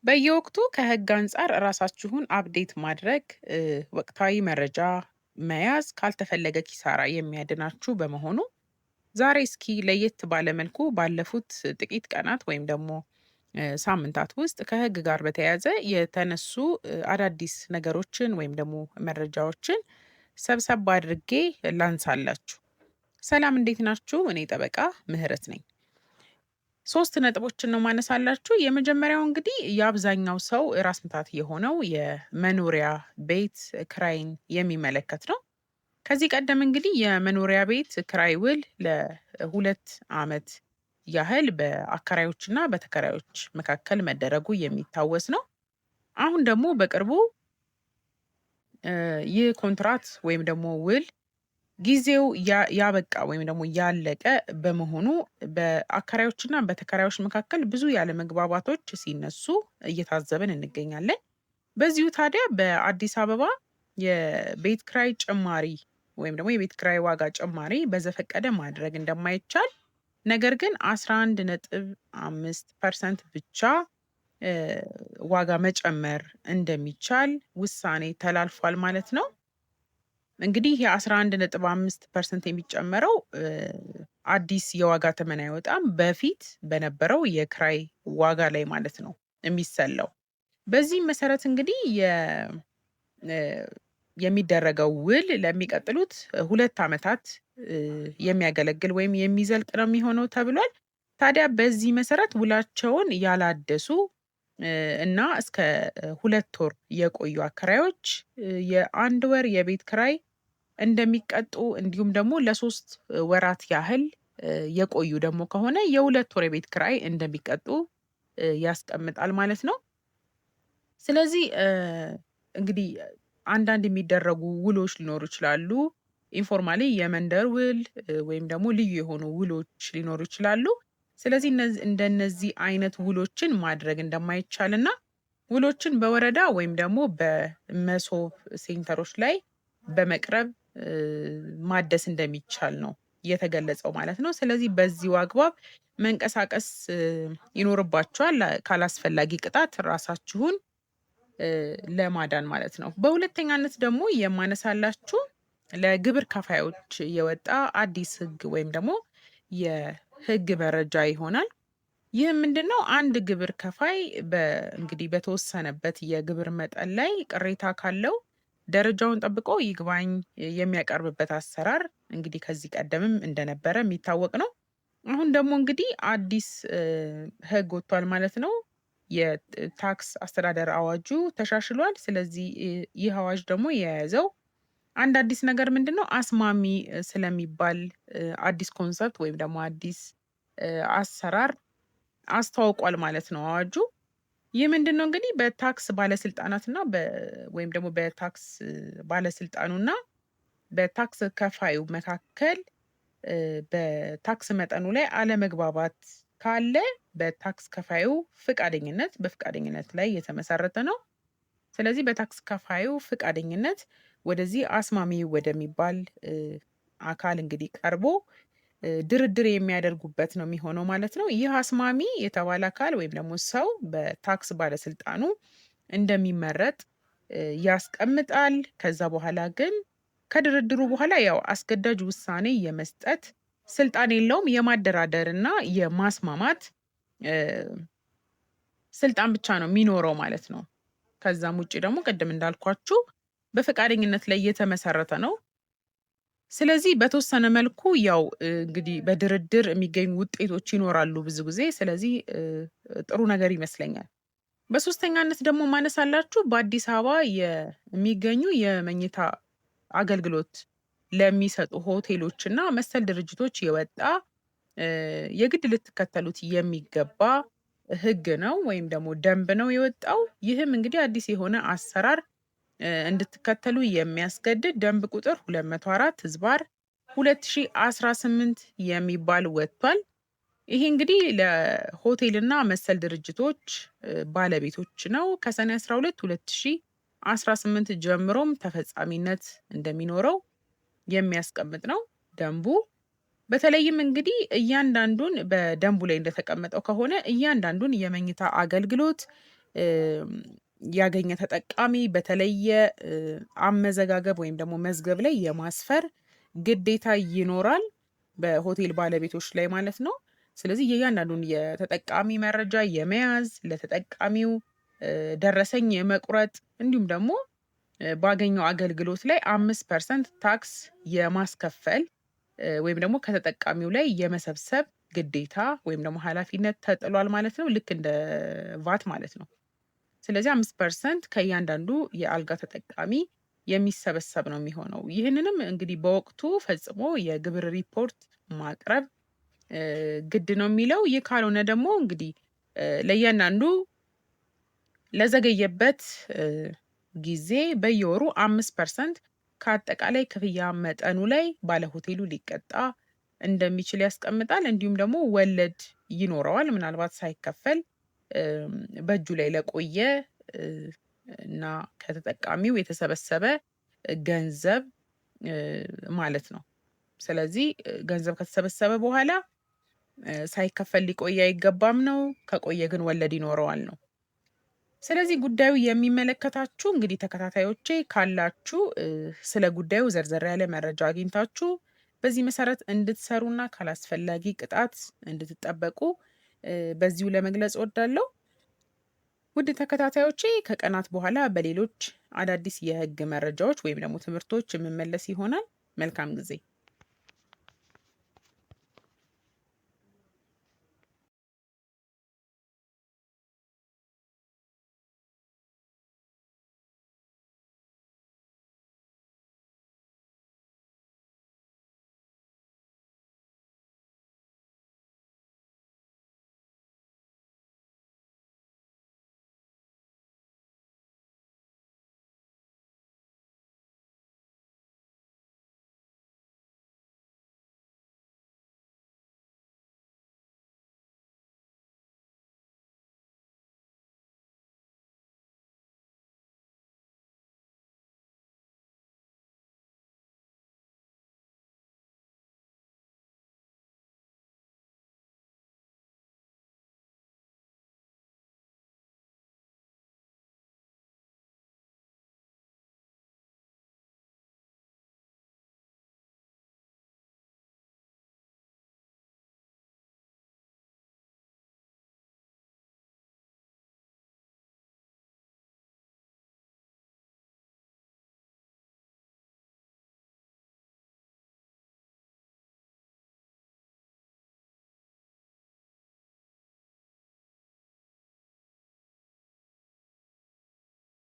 በየወቅቱ ከህግ አንፃር ራሳችሁን አፕዴት ማድረግ ወቅታዊ መረጃ መያዝ ካልተፈለገ ኪሳራ የሚያድናችሁ በመሆኑ ዛሬ እስኪ ለየት ባለ መልኩ ባለፉት ጥቂት ቀናት ወይም ደግሞ ሳምንታት ውስጥ ከህግ ጋር በተያያዘ የተነሱ አዳዲስ ነገሮችን ወይም ደግሞ መረጃዎችን ሰብሰብ አድርጌ ላንሳላችሁ። ሰላም፣ እንዴት ናችሁ? እኔ ጠበቃ ምህረት ነኝ። 3 ነጥቦችን ነው ማነሳላችሁ። የመጀመሪያው እንግዲህ የአብዛኛው ሰው ራስ ምታት የሆነው የመኖሪያ ቤት ክራይን የሚመለከት ነው። ከዚህ ቀደም እንግዲህ የመኖሪያ ቤት ክራይ ውል ለ2 ዓመት ያህል በአከራዮችና በተከራዮች መካከል መደረጉ የሚታወስ ነው። አሁን ደግሞ በቅርቡ ይህ ኮንትራት ወይም ደግሞ ውል ጊዜው ያበቃ ወይም ደግሞ ያለቀ በመሆኑ በአከራዮችና በተከራዮች መካከል ብዙ ያለመግባባቶች ሲነሱ እየታዘብን እንገኛለን። በዚሁ ታዲያ በአዲስ አበባ የቤት ክራይ ጭማሪ ወይም ደግሞ የቤት ክራይ ዋጋ ጭማሪ በዘፈቀደ ማድረግ እንደማይቻል፣ ነገር ግን 11.5% ብቻ ዋጋ መጨመር እንደሚቻል ውሳኔ ተላልፏል ማለት ነው። እንግዲህ የ11.5% የሚጨመረው አዲስ የዋጋ ተመን አይወጣም። በፊት በነበረው የክራይ ዋጋ ላይ ማለት ነው የሚሰላው። በዚህም መሰረት እንግዲህ እ የሚደረገው ውል ለሚቀጥሉት 2 ዓመታት የሚያገለግል ወይም የሚዘልቅ ነው የሚሆነው ተብሏል። ታዲያ በዚህ መሰረት ውላቸውን ያላደሱ እና እስከ 2 ወር የቆዩ አከራዮች የ1 ወር የቤት ክራይ እንደሚቀጡ እንዲሁም ደግሞ ለ3 ወራት ያህል የቆዩ ደግሞ ከሆነ የ2 ወር የቤት ክራይ እንደሚቀጡ ያስቀምጣል ማለት ነው። ስለዚህ እንግዲህ አንዳንድ የሚደረጉ ውሎች ሊኖሩ ይችላሉ። ኢንፎርማሊ የመንደር ውል ወይም ደግሞ ልዩ የሆኑ ውሎች ሊኖሩ ይችላሉ። ስለዚህ እንደነዚህ አይነት ውሎችን ማድረግ እንደማይቻልና ውሎችን በወረዳ ወይም ደግሞ በመሶብ ሴንተሮች ላይ በመቅረብ ማደስ እንደሚቻል ነው የተገለጸው ማለት ነው። ስለዚህ በዚሁ አግባብ መንቀሳቀስ ይኖርባችኋል፣ ካላስፈላጊ ቅጣት ራሳችሁን ለማዳን ማለት ነው። በሁለተኛነት ደግሞ የማነሳላችሁ ለግብር ከፋዮች የወጣ አዲስ ህግ ወይም ደግሞ የህግ መረጃ ይሆናል። ይህ ምንድነው? አንድ ግብር ከፋይ እንግዲህ በተወሰነበት የግብር መጠን ላይ ቅሬታ ካለው ደረጃውን ጠብቆ ይግባኝ የሚያቀርብበት አሰራር እንግዲህ ከዚህ ቀደምም እንደነበረ የሚታወቅ ነው። አሁን ደግሞ እንግዲህ አዲስ ህግ ወጥቷል ማለት ነው። የታክስ አስተዳደር አዋጁ ተሻሽሏል። ስለዚህ ይህ አዋጅ ደግሞ የያዘው አንድ አዲስ ነገር ምንድነው? አስማሚ ስለሚባል አዲስ ኮንሰፕት ወይም ደግሞ አዲስ አሰራር አስተዋውቋል ማለት ነው አዋጁ። ይህ ምንድነው? እንግዲህ በታክስ ባለስልጣናትና ወይም ደግሞ በታክስ ባለስልጣኑና በታክስ ከፋዩ መካከል በታክስ መጠኑ ላይ አለመግባባት ካለ በታክስ ከፋዩ በፍቃደኝነት ላይ የተመሰረተ ነው። ስለዚህ በታክስ ከፋዩ ፍቃደኝነት ወደዚህ አስማሚ ወደሚባል አካል እንግዲህ ቀርቦ ድርድር የሚያደርጉበት ነው የሚሆነው ማለት ነው። ይህ አስማሚ የተባለ አካል ወይም ደግሞ ሰው በታክስ ባለስልጣኑ እንደሚመረጥ ያስቀምጣል። ከዛ በኋላ ግን ከድርድሩ በኋላ ያው አስገዳጅ ውሳኔ የመስጠት ስልጣን የለውም። የማደራደርና የማስማማት ስልጣን ብቻ ነው የሚኖረው ማለት ነው። ከዛም ውጪ ደግሞ ቅድም እንዳልኳችሁ በፈቃደኝነት ላይ የተመሰረተ ነው። ስለዚህ በተወሰነ መልኩ ያው እንግዲህ በድርድር የሚገኙ ውጤቶች ይኖራሉ ብዙ ጊዜ። ስለዚህ ጥሩ ነገር ይመስለኛል። በሶስተኛነት ደግሞ ማነሳላችሁ በአዲስ አበባ የሚገኙ የመኝታ አገልግሎት ለሚሰጡ ሆቴሎች እና መሰል ድርጅቶች የወጣ የግድ ልትከተሉት የሚገባ ህግ ነው ወይም ደግሞ ደንብ ነው የወጣው። ይህም እንግዲህ አዲስ የሆነ አሰራር እንድትከተሉ የሚያስገድድ ደንብ ቁጥር 204 ህዝባር 2018 የሚባል ወጥቷል። ይሄ እንግዲህ ለሆቴልና መሰል ድርጅቶች ባለቤቶች ነው። ከሰኔ 12 2018 ጀምሮም ተፈጻሚነት እንደሚኖረው የሚያስቀምጥ ነው ደንቡ። በተለይም እንግዲህ እያንዳንዱን በደንቡ ላይ እንደተቀመጠው ከሆነ እያንዳንዱን የመኝታ አገልግሎት ያገኘ ተጠቃሚ በተለየ አመዘጋገብ ወይም ደግሞ መዝገብ ላይ የማስፈር ግዴታ ይኖራል በሆቴል ባለቤቶች ላይ ማለት ነው። ስለዚህ የእያንዳንዱን የተጠቃሚ መረጃ የመያዝ ለተጠቃሚው ደረሰኝ የመቁረጥ እንዲሁም ደግሞ ባገኘው አገልግሎት ላይ 5% ታክስ የማስከፈል ወይም ደግሞ ከተጠቃሚው ላይ የመሰብሰብ ግዴታ ወይም ደግሞ ኃላፊነት ተጥሏል ማለት ነው። ልክ እንደ ቫት ማለት ነው። ስለዚህ 5% ከእያንዳንዱ የአልጋ ተጠቃሚ የሚሰበሰብ ነው የሚሆነው። ይህንንም እንግዲህ በወቅቱ ፈጽሞ የግብር ሪፖርት ማቅረብ ግድ ነው የሚለው። ይህ ካልሆነ ደግሞ እንግዲህ ለእያንዳንዱ ለዘገየበት ጊዜ በየወሩ 5% ከአጠቃላይ ክፍያ መጠኑ ላይ ባለሆቴሉ ሊቀጣ እንደሚችል ያስቀምጣል። እንዲሁም ደግሞ ወለድ ይኖረዋል። ምናልባት ሳይከፈል በእጁ ላይ ለቆየ እና ከተጠቃሚው የተሰበሰበ ገንዘብ ማለት ነው። ስለዚህ ገንዘብ ከተሰበሰበ በኋላ ሳይከፈል ሊቆይ አይገባም ነው። ከቆየ ግን ወለድ ይኖረዋል ነው። ስለዚህ ጉዳዩ የሚመለከታችሁ እንግዲህ ተከታታዮቼ ካላችሁ ስለ ጉዳዩ ዘርዘር ያለ መረጃ አግኝታችሁ በዚህ መሰረት እንድትሰሩና ካላስፈላጊ ቅጣት እንድትጠበቁ በዚሁ ለመግለጽ እወዳለሁ። ውድ ተከታታዮቼ ከቀናት በኋላ በሌሎች አዳዲስ የህግ መረጃዎች ወይም ደግሞ ትምህርቶች የምመለስ ይሆናል። መልካም ጊዜ